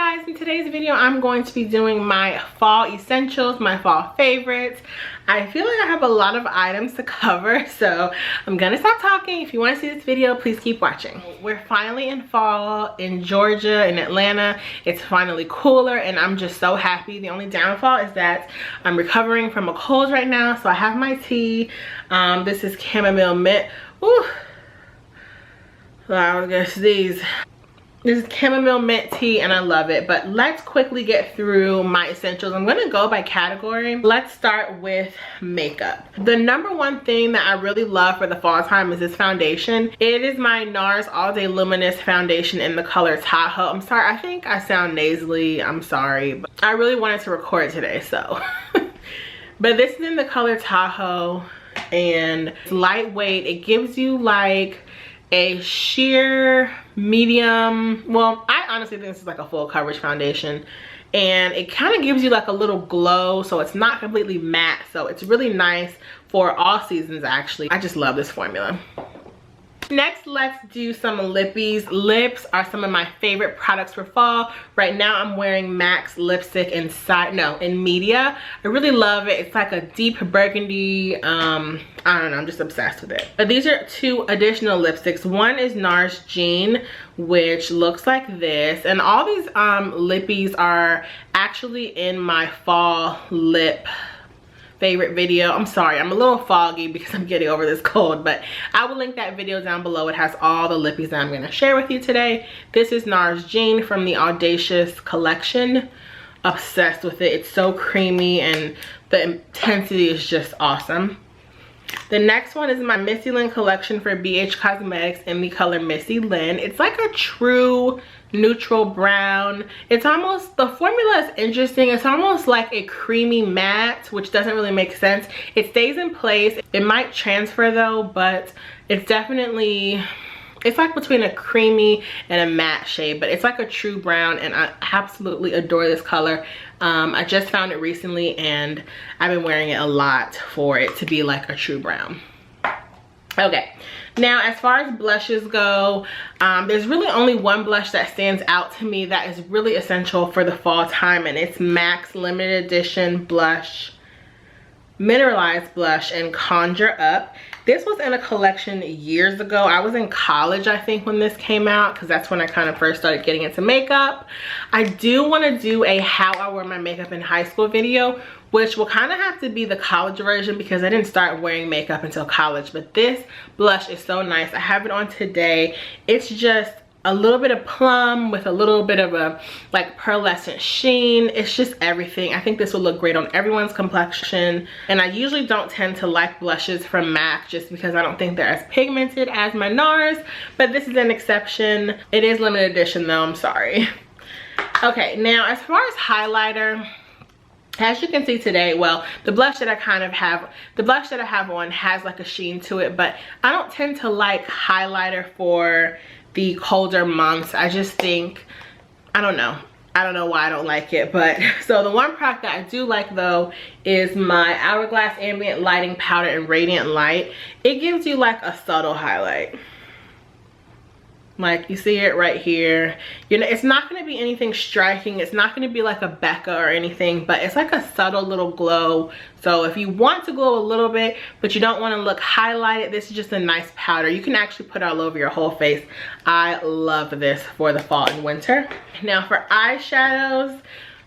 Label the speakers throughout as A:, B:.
A: guys, in today's video I'm going to be doing my fall essentials, my fall favorites. I feel like I have a lot of items to cover, so I'm gonna stop talking. If you want to see this video, please keep watching. We're finally in fall in Georgia, in Atlanta. It's finally cooler and I'm just so happy. The only downfall is that I'm recovering from a cold right now, so I have my tea. This is chamomile mint. Ooh. I guess this is chamomile mint tea and I love it. But let's quickly get through my essentials. I'm gonna go by category. Let's start with makeup. The number one thing that I really love for the fall time is this foundation. It is my Nars All Day Luminous foundation in the color Tahoe. I'm sorry, I think I sound nasally, I'm sorry, but I really wanted to record today, so but this is in the color Tahoe and it's lightweight. It gives you like a sheer medium, well, I honestly think this is like a full coverage foundation, and it kind of gives you like a little glow, so it's not completely matte, so it's really nice for all seasons actually. I just love this formula. Next, let's do some lippies. Lips are some of my favorite products for fall. Right now I'm wearing MAC's lipstick in Media. I really love it. It's like a deep burgundy, I don't know, I'm just obsessed with it. But these are two additional lipsticks. One is Nars Jeanne, which looks like this, and all these lippies are actually in my fall lip favorite video. I'm sorry, I'm a little foggy because I'm getting over this cold, but I will link that video down below. It has all the lippies that I'm going to share with you today. This is Nars Jeanne from the Audacious collection. Obsessed with it. It's so creamy and the intensity is just awesome. The next one is my Missy Lynn collection for BH Cosmetics in the color Missy Lynn. It's like a true neutral brown. It's almost, the formula is interesting. It's almost like a creamy matte, which doesn't really make sense. It stays in place. It might transfer though, but it's definitely, it's like between a creamy and a matte shade, but it's like a true brown and I absolutely adore this color. I just found it recently and I've been wearing it a lot for it to be like a true brown. Okay, now as far as blushes go, there's really only one blush that stands out to me that is really essential for the fall time, and it's MAC's limited edition blush, mineralized blush in Conjure Up. This was in a collection years ago. I was in college, I think, when this came out, because that's when I kind of first started getting into makeup. I do want to do a how I wore my makeup in high school video, which will kind of have to be the college version because I didn't start wearing makeup until college. But this blush is so nice. I have it on today. It's just a little bit of plum with a little bit of a like pearlescent sheen. It's just everything. I think this will look great on everyone's complexion, and I usually don't tend to like blushes from MAC just because I don't think they're as pigmented as my Nars, but this is an exception. It is limited edition though, I'm sorry. Okay, now as far as highlighter, as you can see today, well, the blush that I have on has like a sheen to it, but I don't tend to like highlighter for the colder months. I just think, I don't know why I don't like it. But so the one product that I do like though is my Hourglass Ambient Lighting Powder in Radiant Light. It gives you like a subtle highlight. Like you see it right here. You know, it's not going to be anything striking. It's not going to be like a Becca or anything, but it's like a subtle little glow. So if you want to glow a little bit, but you don't want to look highlighted, this is just a nice powder. You can actually put it all over your whole face. I love this for the fall and winter. Now for eyeshadows,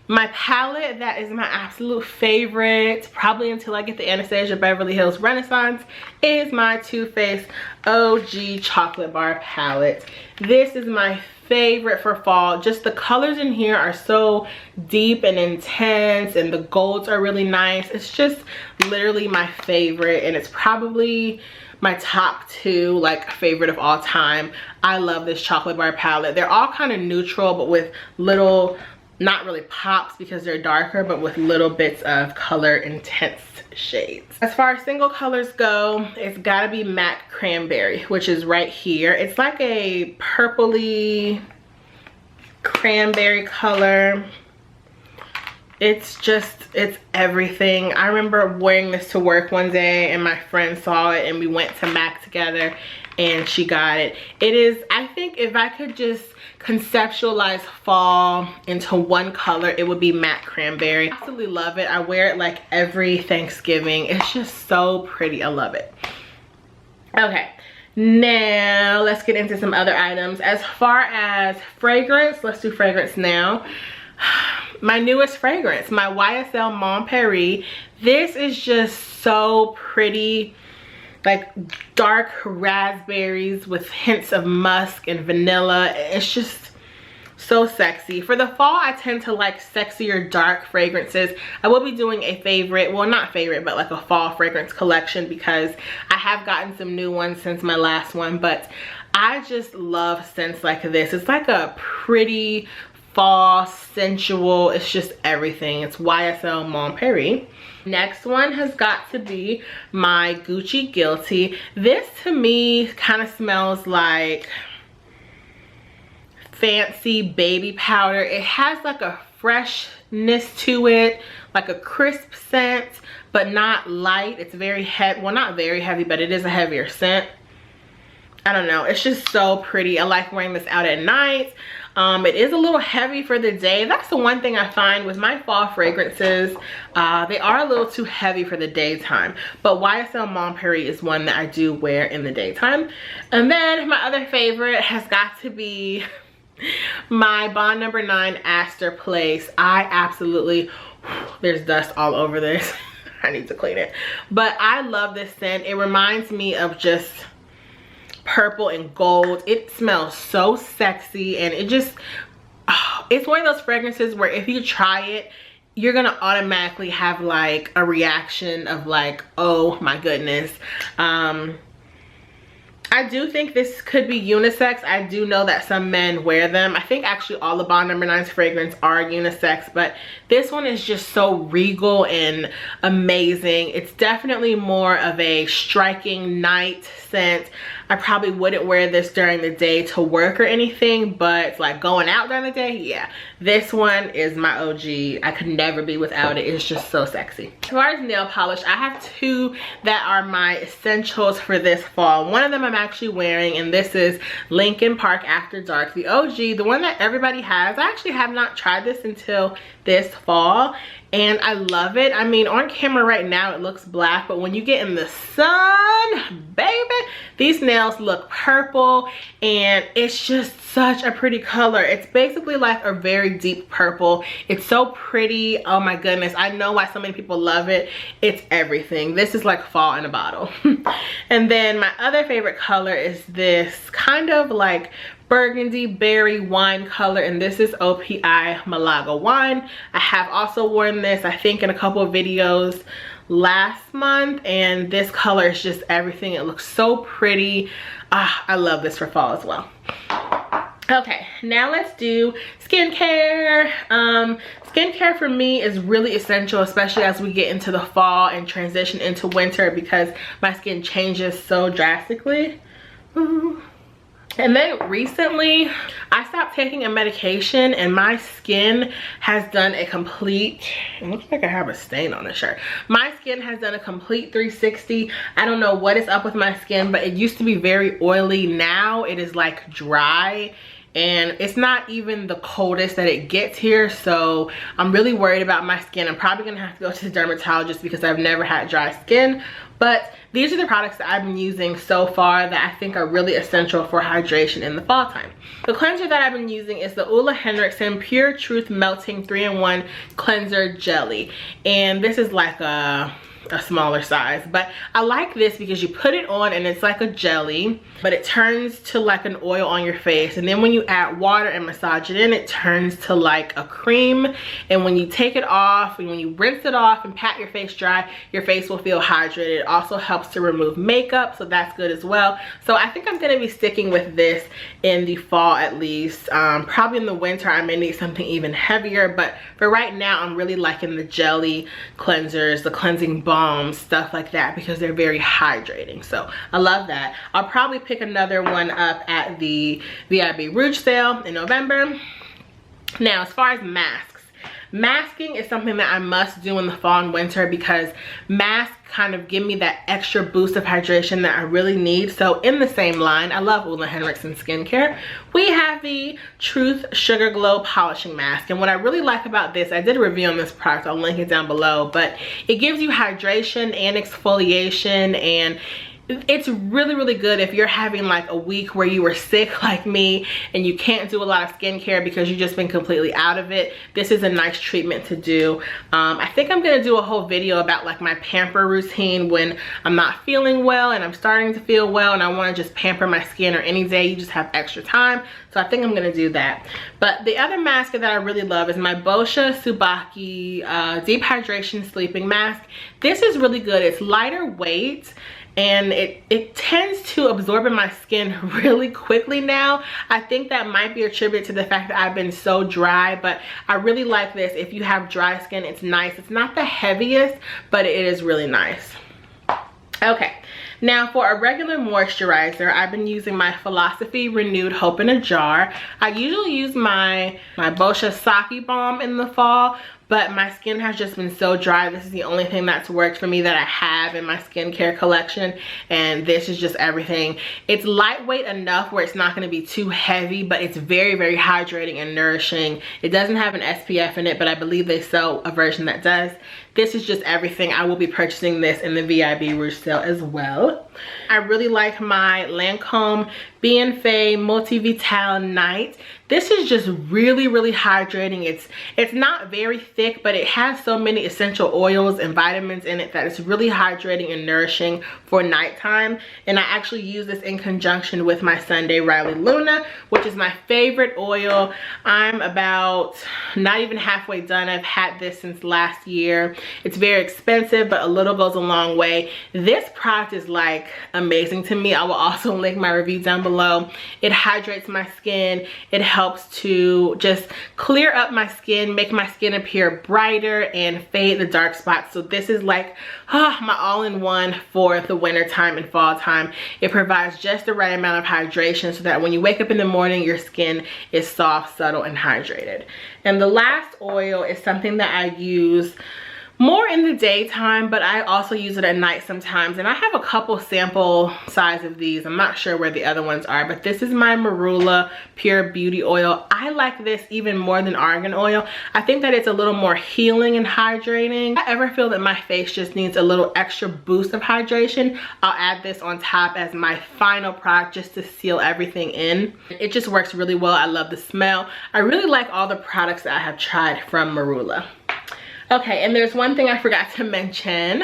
A: my palette that is my absolute favorite, probably until I get the Anastasia Beverly Hills Renaissance, is my Too Faced OG Chocolate Bar palette. This is my favorite for fall. Just the colors in here are so deep and intense, and the golds are really nice. It's just literally my favorite, and it's probably my top two like favorite of all time. I love this chocolate bar palette. They're all kind of neutral, but with little, not really pops because they're darker, but with little bits of color intense shades. As far as single colors go, it's gotta be MAC Cranberry, which is right here. It's like a purpley cranberry color. It's everything. I remember wearing this to work one day and my friend saw it and we went to MAC together and she got it. It is, I think if I could just conceptualize fall into one color, it would be matte cranberry. I absolutely love it. I wear it like every Thanksgiving. It's just so pretty. I love it. Okay, now let's get into some other items. As far as fragrance, let's do fragrance now. My newest fragrance, my YSL Mon Paris. This is just so pretty, like dark raspberries with hints of musk and vanilla. It's just so sexy. For the fall, I tend to like sexier dark fragrances. I will be doing a favorite, well not favorite, but like a fall fragrance collection because I have gotten some new ones since my last one, but I just love scents like this. It's like a pretty fall, sensual, it's just everything. It's YSL Mon Paris. Next one has got to be my Gucci Guilty. This to me kind of smells like fancy baby powder. It has like a freshness to it, like a crisp scent, but not light. It's very heavy, well not very heavy, but it is a heavier scent. I don't know, it's just so pretty. I like wearing this out at night. It is a little heavy for the day. That's the one thing I find with my fall fragrances. They are a little too heavy for the daytime, but YSL Mon Paris is one that I do wear in the daytime. And then my other favorite has got to be my Bond No. 9 Astor Place. I absolutely, there's dust all over this. I need to clean it. But I love this scent. It reminds me of just purple and gold. It smells so sexy, and it just, it's one of those fragrances where if you try it, you're gonna automatically have like a reaction of like, oh my goodness. I do think this could be unisex. I do know that some men wear them. I think actually all the Bond No. 9's fragrance are unisex, but this one is just so regal and amazing. It's definitely more of a striking night scent. I probably wouldn't wear this during the day to work or anything, but like going out during the day, yeah. This one is my OG. I could never be without it. It's just so sexy. As far as nail polish, I have two that are my essentials for this fall. One of them I'm actually wearing, and this is Lincoln Park After Dark, the OG, the one that everybody has. I actually have not tried this until this fall, and I love it. I mean, on camera right now it looks black, but when you get in the sun, baby, these nails look purple, and it's just such a pretty color. It's basically like a very deep purple. It's so pretty. Oh my goodness, I know why so many people love it. It's everything. This is like fall in a bottle. And then my other favorite color is this kind of like burgundy berry wine color, and this is OPI Malaga Wine. I have also worn this, I think, in a couple of videos last month, and this color is just everything. It looks so pretty. I love this for fall as well. Okay, now let's do skincare. Skincare for me is really essential, especially as we get into the fall and transition into winter, because my skin changes so drastically. And then recently I stopped taking a medication, and my skin has done a complete, it looks like I have a stain on the shirt. My skin has done a complete 360. I don't know what is up with my skin, but it used to be very oily. Now it is like dry, and it's not even the coldest that it gets here, so I'm really worried about my skin. I'm probably gonna have to go to the dermatologist because I've never had dry skin. But these are the products that I've been using so far that I think are really essential for hydration in the fall time. The cleanser that I've been using is the Henriksen Pure Truth Melting 3-in-1 Cleanser Jelly, and this is like a smaller size, but I like this because you put it on and it's like a jelly, but it turns to like an oil on your face, and then when you add water and massage it in, it turns to like a cream. And when you take it off and when you rinse it off and pat your face dry, your face will feel hydrated. It also helps to remove makeup, so that's good as well. So I think I'm gonna be sticking with this in the fall at least. Probably in the winter I may need something even heavier, but for right now I'm really liking the jelly cleansers, the cleansing balms, stuff like that, because they're very hydrating. So I love that. I'll probably pick another one up at the VIB Rouge sale in November. Now, as far as masks, Masking is something that I must do in the fall and winter because masks kind of give me that extra boost of hydration that I really need. So in the same line, I love Henriksen skincare, we have the Truth Sugar Glow Polishing Mask. And what I really like about this, I did a review on this product, I'll link it down below, but it gives you hydration and exfoliation, and it's really, really good if you're having like a week where you were sick like me and you can't do a lot of skincare because you've just been completely out of it. This is a nice treatment to do. I think I'm gonna do a whole video about like my pamper routine when I'm not feeling well and I'm starting to feel well and I want to just pamper my skin, or any day you just have extra time. So I think I'm gonna do that. But the other mask that I really love is my Boscia Tsubaki Deep Hydration Sleeping Mask. This is really good. It's lighter weight and it tends to absorb in my skin really quickly now. I think that might be attributed to the fact that I've been so dry, but I really like this. If you have dry skin, it's nice. It's not the heaviest, but it is really nice. Okay, now for a regular moisturizer, I've been using my Philosophy Renewed Hope in a Jar. I usually use my Boscia Sake Balm in the fall, but my skin has just been so dry. This is the only thing that's worked for me that I have in my skincare collection, and this is just everything. It's lightweight enough where it's not going to be too heavy, but it's very, very hydrating and nourishing. It doesn't have an SPF in it, but I believe they sell a version that does. This is just everything. I will be purchasing this in the VIB Rouge sale as well. I really like my Lancome Bienfait Multivital Night. This is just really, really hydrating. It's not very thick, but it has so many essential oils and vitamins in it that it's really hydrating and nourishing for nighttime. And I actually use this in conjunction with my Sunday Riley Luna, which is my favorite oil. I'm about not even halfway done. I've had this since last year. It's very expensive, but a little goes a long way. This product is like amazing to me. I will also link my review down below. It hydrates my skin. It helps to just clear up my skin, make my skin appear brighter, and fade the dark spots. So this is like my all-in-one for the winter time and fall time. It provides just the right amount of hydration so that when you wake up in the morning, your skin is soft, subtle, and hydrated. And the last oil is something that I use more in the daytime, but I also use it at night sometimes. And I have a couple sample size of these. I'm not sure where the other ones are, but this is my Marula Pure Beauty Oil. I like this even more than argan oil. I think that it's a little more healing and hydrating. If I ever feel that my face just needs a little extra boost of hydration, I'll add this on top as my final product just to seal everything in. It just works really well. I love the smell. I really like all the products that I have tried from Marula. Okay, and there's one thing I forgot to mention,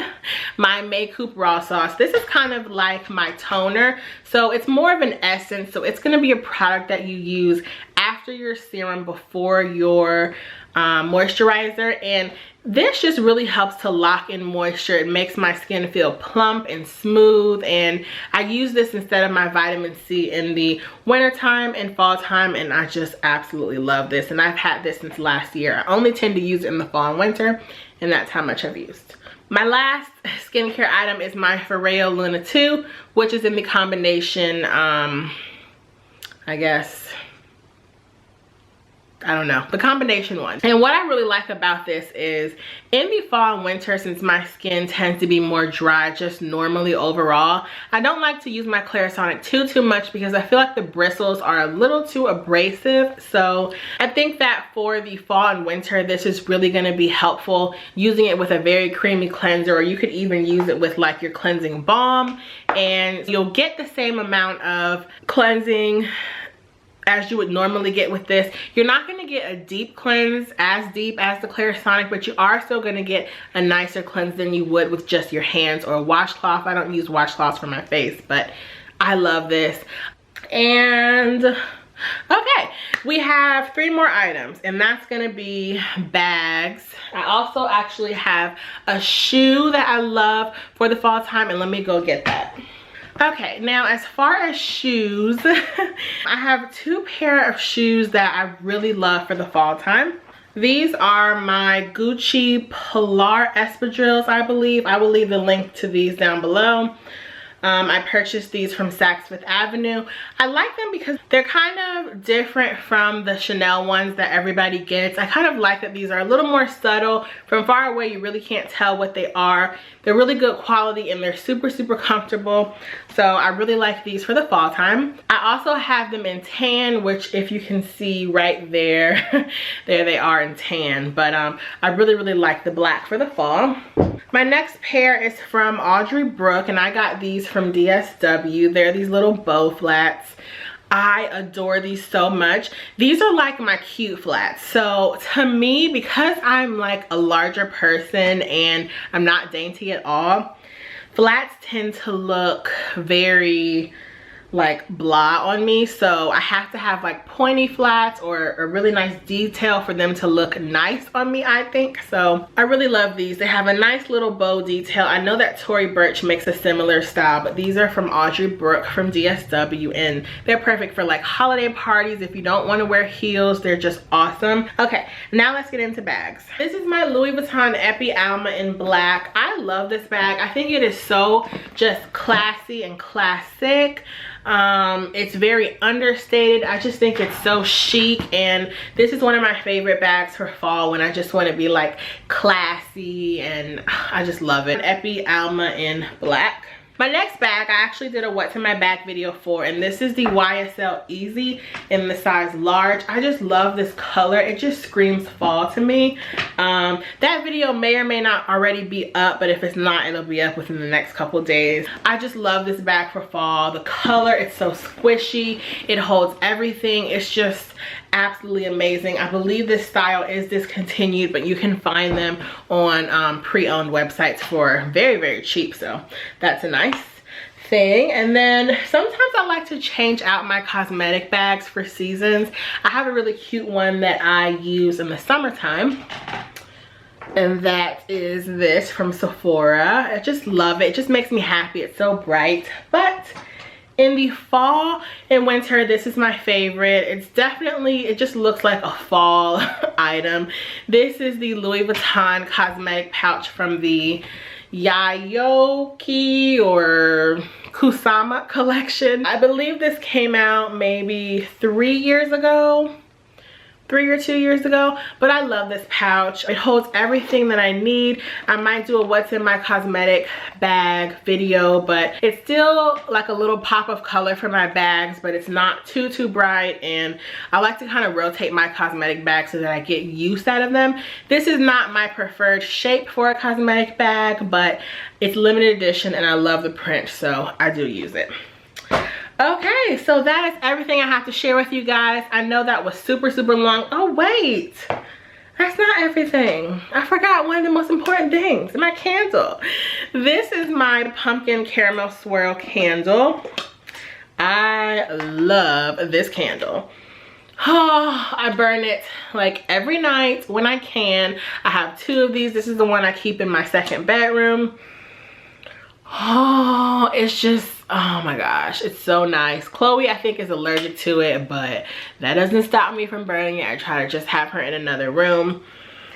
A: my Coop Raw Sauce. This is kind of like my toner, so it's more of an essence, so it's gonna be a product that you use after your serum, before your moisturizer, and this just really helps to lock in moisture. It makes my skin feel plump and smooth, and I use this instead of my vitamin C in the winter time and fall time, and I just absolutely love this. And I've had this since last year. I only tend to use it in the fall and winter, and that's how much I've used. My last skincare item is my Foreo Luna 2, which is in the combination, I don't know, the combination one. And what I really like about this is in the fall and winter, since my skin tends to be more dry just normally overall, I don't like to use my Clarisonic too much because I feel like the bristles are a little too abrasive. So I think that for the fall and winter, this is really going to be helpful, using it with a very creamy cleanser, or you could even use it with like your cleansing balm, and you'll get the same amount of cleansing as you would normally get with this. You're not going to get a deep cleanse as deep as the Clarisonic, but you are still going to get a nicer cleanse than you would with just your hands or a washcloth. I don't use washcloths for my face, but I love this. And okay, we have 3 more items, and that's going to be bags. I also actually have a shoe that I love for the fall time, and let me go get that. Okay, now as far as shoes, I have 2 pair of shoes that I really love for the fall time. These are my Gucci Pilar espadrilles, I believe. I will leave the link to these down below. I purchased these from Saks Fifth Avenue. I like them because they're kind of different from the Chanel ones that everybody gets. I kind of like that these are a little more subtle. From far away, you really can't tell what they are. They're really good quality and they're super, super comfortable. So I really like these for the fall time. I also have them in tan, which if you can see right there, there they are in tan. But I really, really like the black for the fall. My next pair is from Audrey Brooke, and I got these from DSW. They're these little bow flats. I adore these so much. These are like my cute flats. So to me, because I'm like a larger person and I'm not dainty at all, flats tend to look very like blah on me. So I have to have like pointy flats or a really nice detail for them to look nice on me, I think. So I really love these. They have a nice little bow detail. I know that Tory Burch makes a similar style, but these are from Audrey Brooke from DSW, and they're perfect for like holiday parties. If you don't want to wear heels, they're just awesome. Okay, now let's get into bags. This is my Louis Vuitton Epi Alma in black. I love this bag. I think it is so just classy and classic. It's very understated. I just think it's so chic, and this is one of my favorite bags for fall when I just want to be like classy, and I just love it. Epi Alma in black. My next bag, I actually did a what's in my bag video for, and this is the YSL Easy in the size large. I just love this color. It just screams fall to me. That video may or may not already be up, but if it's not, it'll be up within the next couple days. I just love this bag for fall. The color, it's so squishy. It holds everything. It's just absolutely amazing. I believe this style is discontinued, but you can find them on pre-owned websites for very, very cheap. So that's a nice thing. And then sometimes I like to change out my cosmetic bags for seasons. I have a really cute one that I use in the summertime, and that is this from Sephora. I just love it. It just makes me happy. It's so bright. But in the fall and winter, this is my favorite. It's definitely, it just looks like a fall item. This is the Louis Vuitton cosmetic pouch from the Yayoki or Kusama collection. I believe this came out maybe 3 years ago. 3 or 2 years ago, but I love this pouch. It holds everything that I need. I might do a what's in my cosmetic bag video, but it's still like a little pop of color for my bags, but it's not too bright, and I like to kind of rotate my cosmetic bags so that I get use out of them. This is not my preferred shape for a cosmetic bag, but it's limited edition and I love the print, so I do use it. Okay, so that is everything I have to share with you guys. I know that was super long. Oh wait, that's not everything. I forgot one of the most important things, my candle. This is my pumpkin caramel swirl candle. I love this candle. Oh, I burn it like every night when I can. I have 2 of these. This is the one I keep in my second bedroom. Oh, it's just, oh my gosh, it's so nice. Chloe, I think, is allergic to it, but that doesn't stop me from burning it. I try to just have her in another room.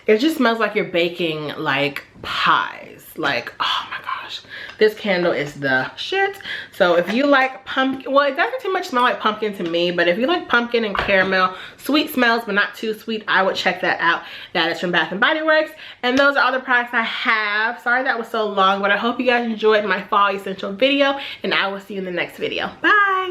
A: It just smells like you're baking like pies. Like, oh my gosh, this candle is the shit. So if you like pumpkin, well, it doesn't too much smell like pumpkin to me, but if you like pumpkin and caramel, sweet smells but not too sweet, I would check that out. That is from Bath & Body Works, and those are all the products I have. Sorry that was so long, but I hope you guys enjoyed my fall essential video, and I will see you in the next video. Bye.